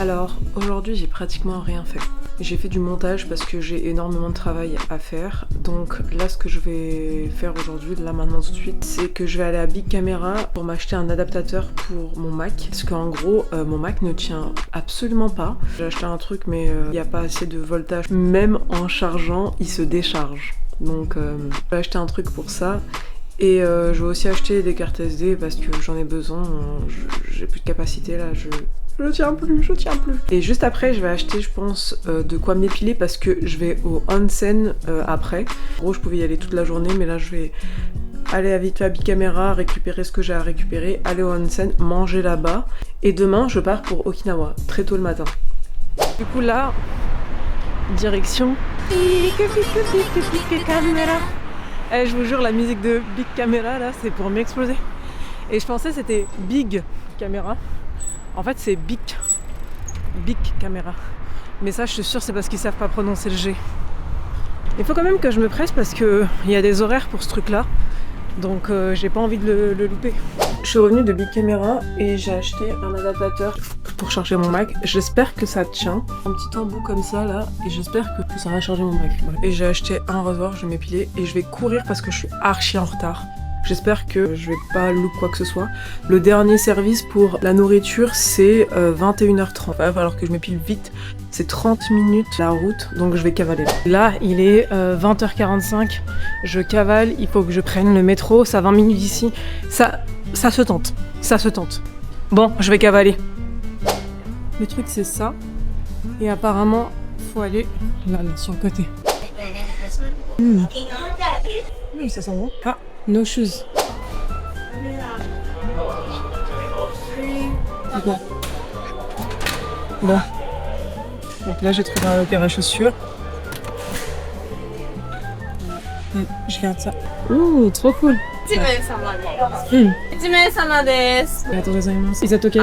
Alors aujourd'hui j'ai pratiquement rien fait. J'ai fait du montage parce que j'ai énormément de travail à faire. Donc là ce que je vais faire aujourd'hui, là maintenant tout de suite, c'est que je vais aller à Big Camera pour m'acheter un adaptateur pour mon Mac. Parce qu'en gros mon Mac ne tient absolument pas. J'ai acheté un truc mais il n'y a pas assez de voltage. Même en chargeant il se décharge. Donc je vais acheter un truc pour ça. Et je vais aussi acheter des cartes SD parce que j'en ai besoin. J'ai plus de capacité là, je tiens plus. Et juste après, je vais acheter, je pense, de quoi m'épiler parce que je vais au onsen après. En gros, je pouvais y aller toute la journée, mais là, je vais aller vite fait à Big Camera, récupérer ce que j'ai à récupérer, aller au onsen, manger là-bas. Et demain, je pars pour Okinawa, très tôt le matin. Du coup, là, direction Big Camera. Eh, je vous jure, la musique de Big Camera, là, c'est pour m'exploser. Et je pensais que c'était Big Camera. En fait, c'est Big Camera. Mais ça, je suis sûre, c'est parce qu'ils savent pas prononcer le G. Il faut quand même que je me presse parce qu'il y a des horaires pour ce truc-là. Donc, j'ai pas envie de le louper. Je suis revenue de Big Camera et j'ai acheté un adaptateur pour charger mon Mac. J'espère que ça tient. Un petit embout comme ça, là. Et j'espère que ça va charger mon Mac. Et j'ai acheté un rasoir, je vais m'épiler. Et je vais courir parce que je suis archi en retard. J'espère que je vais pas louper quoi que ce soit. Le dernier service pour la nourriture, c'est 21h30. Il va falloir que je m'épile vite. C'est 30 minutes la route, donc je vais cavaler. Là, il est 20h45. Je cavale, il faut que je prenne le métro. Ça a 20 minutes d'ici. Ça se tente. Ça se tente. Bon, je vais cavaler. Le truc, c'est ça. Et apparemment, faut aller là, sur le côté. Ça sent bon. Ah, no shoes. Bon. Donc là, j'ai trouvé un paire à chaussures. Je garde ça. Ouh, trop cool. 1名様です。1名様です。ありがとうございます。Is that okay?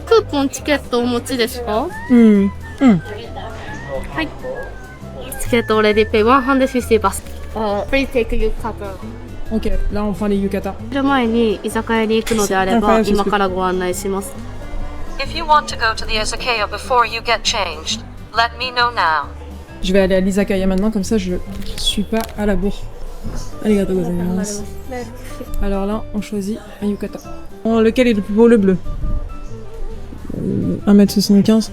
クーポンチケットお持ちですか？はい。チケット already pay 150 baht. Please take your card. Ok, là on prend les yukata. その前に居酒屋に行くのであれば今からご案内します。If you want to go to the izakaya before you get changed, let me know now. Je vais aller à l'izakaya maintenant, comme ça je suis pas à la bourre. Arigatou gozaimasu. Alors là, on choisit un yukata. Oh, lequel est le plus beau? Le bleu. 1m75.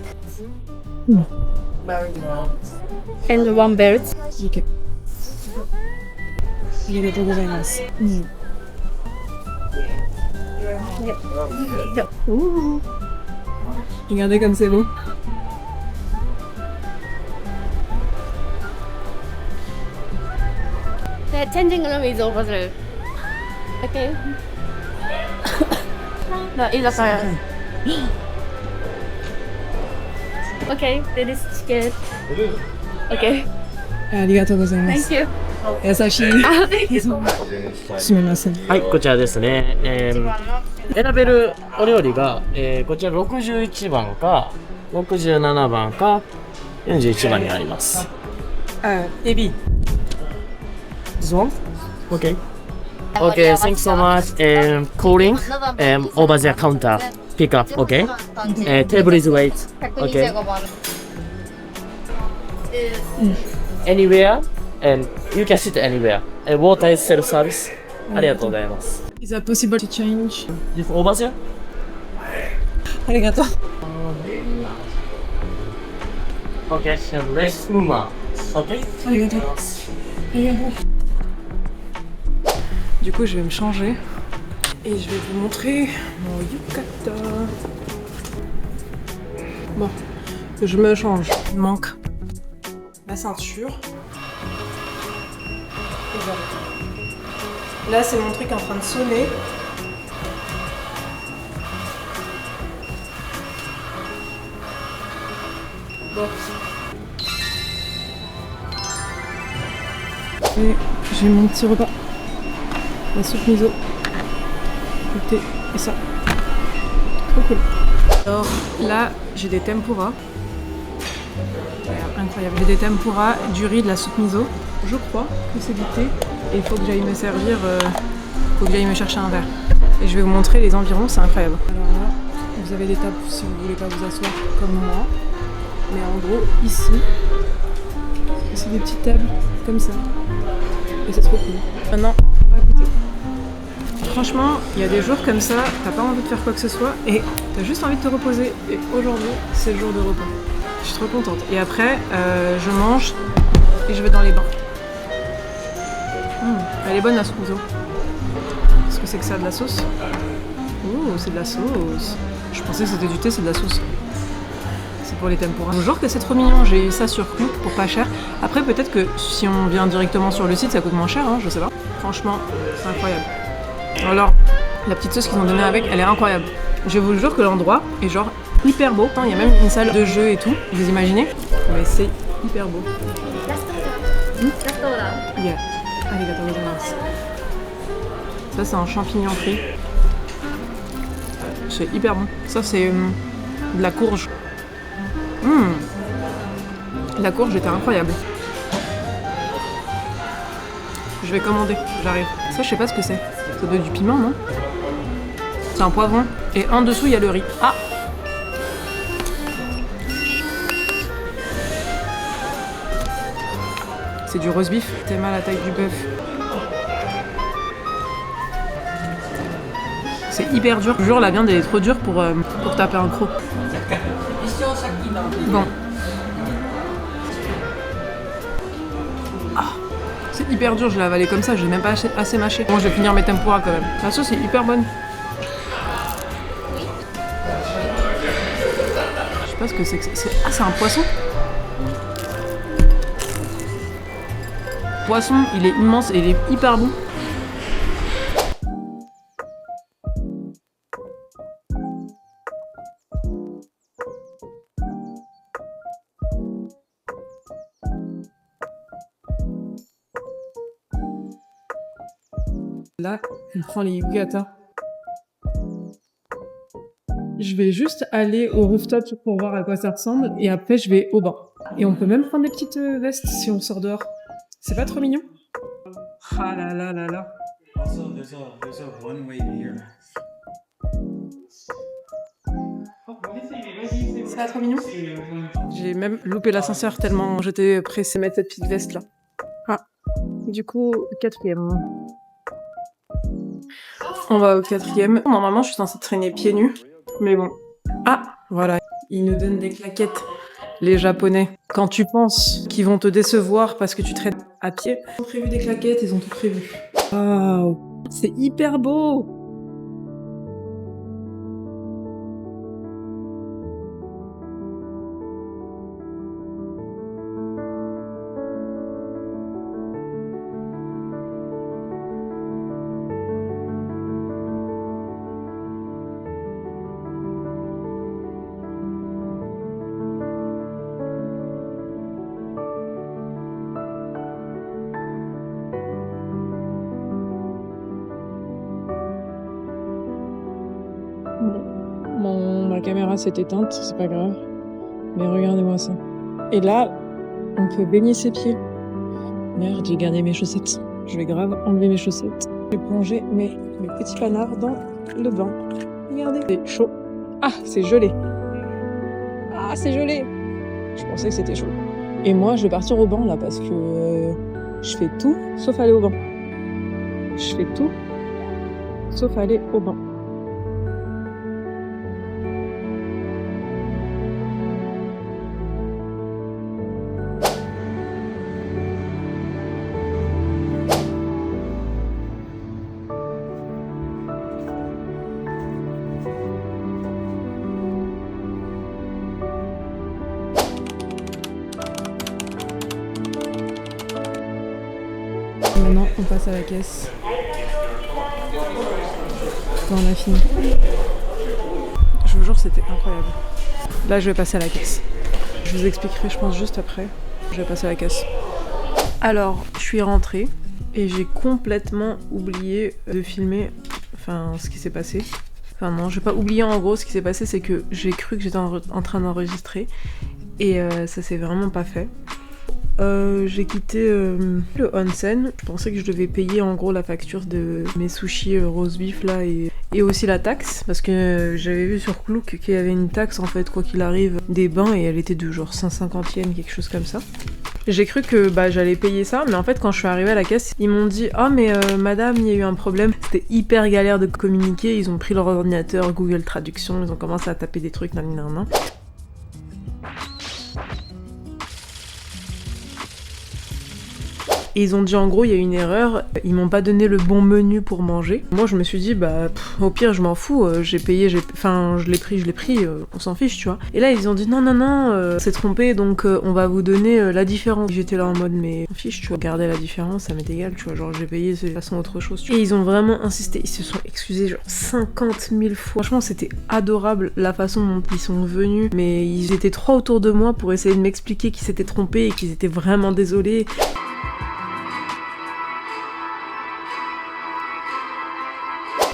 And one belt. Ok. Arigatou gozaimasu. Regardez comme c'est beau. The changing room is over there. Okay. The izakaya. Okay, there is ticket. Okay. Arigatou gozaimasu. Thank you. 優しい。すみません。はい、こちらですね。選べるお料理が、こちら61番か67番か41番になります。エビ。This one? Okay. Okay, thanks so much. Calling over the counter. Pick up, okay? Table is wait. Okay. Anywhere and you can sit anywhere. Water is self-service. ありがとうございます。Is it possible to change? Just over there? ありがとう。Okay, and let's move on. Okay? ありがとう。Du coup, je vais me changer et je vais vous montrer mon yukata. Bon, je me change. Il manque la ceinture. Et voilà. Là, c'est mon truc en train de sonner. Bon. Et j'ai mon petit repas. La soupe miso, le thé et ça. Trop cool. Alors là, j'ai des tempura. Incroyable. J'ai des tempura, du riz, de la soupe miso. Je crois que c'est du thé. Et il faut que j'aille me servir, faut que j'aille me chercher un verre. Et je vais vous montrer les environs, c'est incroyable. Alors là, vous avez des tables si vous voulez pas vous asseoir comme moi. Mais en gros, ici, c'est des petites tables comme ça. Et c'est trop cool. Maintenant, on va goûter. Franchement, il y a des jours comme ça, t'as pas envie de faire quoi que ce soit et t'as juste envie de te reposer. Et aujourd'hui, c'est le jour de repos. Je suis trop contente. Et après, je mange et je vais dans les bains. Elle est bonne la souzo. Qu'est-ce que c'est que ça, de la sauce? Ouh, c'est de la sauce. Je pensais que c'était du thé, c'est de la sauce. C'est pour les tempura. Je vous jure que c'est trop mignon. J'ai eu ça sur Coop pour pas cher. Après, peut-être que si on vient directement sur le site, ça coûte moins cher, hein, je sais pas. Franchement, c'est incroyable. Alors, la petite sauce qu'ils ont donnée avec, elle est incroyable. Je vous jure que l'endroit est genre hyper beau. Il y a même une salle de jeu et tout, vous imaginez? Mais c'est hyper beau. Yeah. Arigatou gozaimasu. Ça, c'est un champignon frit. C'est hyper bon. Ça, c'est de la courge. La courge était incroyable. Je vais commander, j'arrive. Ça, je sais pas ce que c'est. Ça doit être du piment, non? C'est un poivron. Et en dessous, il y a le riz. Ah! C'est du roast beef. T'es mal à la taille du bœuf. C'est hyper dur. Je vous jure, la viande, elle est trop dure pour taper un croc. Bon. C'est hyper dur, je l'ai avalé comme ça, je l'ai même pas assez mâché. Bon, je vais finir mes tempura quand même. La sauce est hyper bonne. Je sais pas ce que c'est que c'est. Ah, c'est un poisson? Poisson, il est immense et il est hyper bon. Là, on prend les yukata. Je vais juste aller au rooftop pour voir à quoi ça ressemble et après je vais au bain. Et on peut même prendre des petites vestes si on sort dehors. C'est pas trop mignon? Ah là là là là. Also, there's a one way here. C'est pas trop mignon? J'ai même loupé l'ascenseur tellement j'étais pressée de mettre cette petite veste là. Ah, du coup, 4e. On va au 4e. Normalement, je suis censée traîner pieds nus. Mais bon. Ah, voilà. Ils nous donnent des claquettes. Les Japonais. Quand tu penses qu'ils vont te décevoir parce que tu traînes à pied, ils ont prévu des claquettes, ils ont tout prévu. Waouh, c'est hyper beau. Ma caméra s'est éteinte, c'est pas grave. Mais regardez-moi ça. Et là, on peut baigner ses pieds. Merde, j'ai gardé mes chaussettes. Je vais grave enlever mes chaussettes. Je vais plonger mes petits panards dans le bain. Regardez, c'est chaud. Ah, c'est gelé. Ah, c'est gelé. Je pensais que c'était chaud. Et moi, je vais partir au bain là parce que je fais tout sauf aller au bain. Je fais tout sauf aller au bain. Maintenant, on passe à la caisse. Quand on a fini. Je vous jure, c'était incroyable. Là, je vais passer à la caisse. Je vous expliquerai, je pense, juste après. Je vais passer à la caisse. Alors, je suis rentrée et j'ai complètement oublié de filmer ce qui s'est passé. Enfin non, j'ai pas oublié en gros. Ce qui s'est passé, c'est que j'ai cru que j'étais en train d'enregistrer et ça s'est vraiment pas fait. j'ai quitté le onsen. Je pensais que je devais payer en gros la facture de mes sushis roast beef là et aussi la taxe parce que j'avais vu sur Klook qu'il y avait une taxe en fait quoi qu'il arrive des bains et elle était de genre 150 yens, quelque chose comme ça. J'ai cru que j'allais payer ça, mais en fait quand je suis arrivée à la caisse, ils m'ont dit « Ah mais madame, il y a eu un problème ». C'était hyper galère de communiquer, ils ont pris leur ordinateur, Google Traduction, ils ont commencé à taper des trucs, nan. Et ils ont dit en gros il y a une erreur, ils m'ont pas donné le bon menu pour manger. Moi je me suis dit au pire je m'en fous, j'ai payé, je l'ai pris, on s'en fiche tu vois. Et là ils ont dit non, c'est trompé donc on va vous donner la différence. J'étais là en mode mais on fiche tu vois, regardez la différence, ça m'est égal tu vois, genre j'ai payé c'est de toute façon autre chose. Et ils ont vraiment insisté, ils se sont excusés genre 50 000 fois. Franchement c'était adorable la façon dont ils sont venus, mais ils étaient trois autour de moi pour essayer de m'expliquer qu'ils s'étaient trompés et qu'ils étaient vraiment désolés.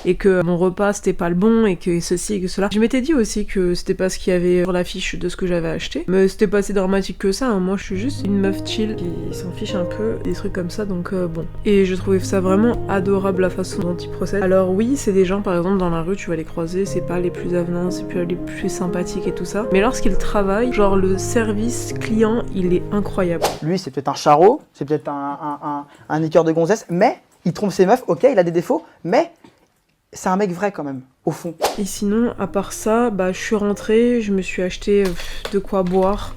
Et que mon repas c'était pas le bon et que ceci et que cela. Je m'étais dit aussi que c'était pas ce qu'il y avait sur l'affiche de ce que j'avais acheté, mais c'était pas si dramatique que ça, hein. Moi je suis juste une meuf chill qui s'en fiche un peu des trucs comme ça, donc bon. Et je trouvais ça vraiment adorable la façon dont ils procèdent. Alors oui, c'est des gens par exemple dans la rue, tu vas les croiser, c'est pas les plus avenants, c'est pas les plus sympathiques et tout ça, mais lorsqu'ils travaillent, genre le service client il est incroyable. Lui c'est peut-être un charreau, c'est peut-être un écœur de gonzesse, mais il trompe ses meufs, ok il a des défauts, mais c'est un mec vrai quand même, au fond. Et sinon, à part ça, je suis rentrée, je me suis acheté de quoi boire.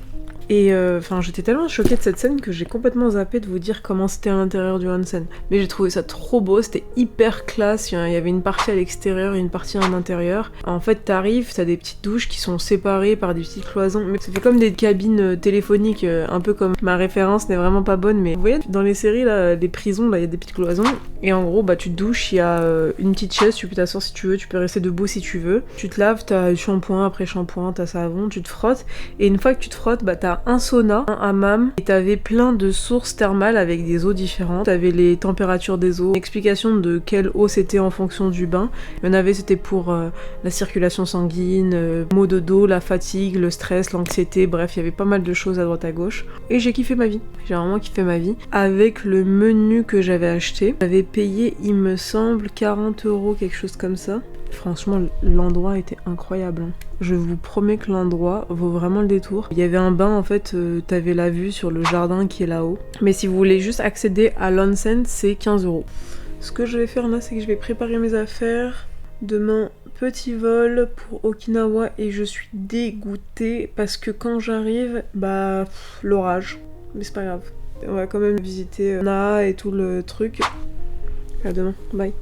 Et j'étais tellement choquée de cette scène que j'ai complètement zappé de vous dire comment c'était à l'intérieur du onsen. Mais j'ai trouvé ça trop beau, c'était hyper classe, il y avait une partie à l'extérieur et une partie en intérieur. En fait, t'arrives, t'as des petites douches qui sont séparées par des petites cloisons, mais ça fait comme des cabines téléphoniques, un peu comme ma référence n'est vraiment pas bonne, mais vous voyez, dans les séries, là, des prisons, là, il y a des petites cloisons, et en gros, tu te douches, il y a une petite chaise, tu peux t'asseoir si tu veux, tu peux rester debout si tu veux. Tu te laves, t'as shampoing après shampoing, t'as savon, tu te frottes, et une fois que tu te frottes, t'as un sauna, un hammam, et t'avais plein de sources thermales avec des eaux différentes. T'avais les températures des eaux, une explication de quelle eau c'était en fonction du bain. Il y en avait, c'était pour la circulation sanguine, maux de dos, la fatigue, le stress, l'anxiété, bref, il y avait pas mal de choses à droite à gauche. Et j'ai kiffé ma vie, j'ai vraiment kiffé ma vie. Avec le menu que j'avais acheté, j'avais payé, il me semble, 40 €, quelque chose comme ça. Franchement, l'endroit était incroyable. Je vous promets que l'endroit vaut vraiment le détour. Il y avait un bain, en fait, t'avais la vue sur le jardin qui est là-haut. Mais si vous voulez juste accéder à l'onsen, c'est 15 €. Ce que je vais faire là, c'est que je vais préparer mes affaires. Demain, petit vol pour Okinawa et je suis dégoûtée parce que quand j'arrive, l'orage. Mais c'est pas grave. On va quand même visiter Naha et tout le truc. À demain, bye.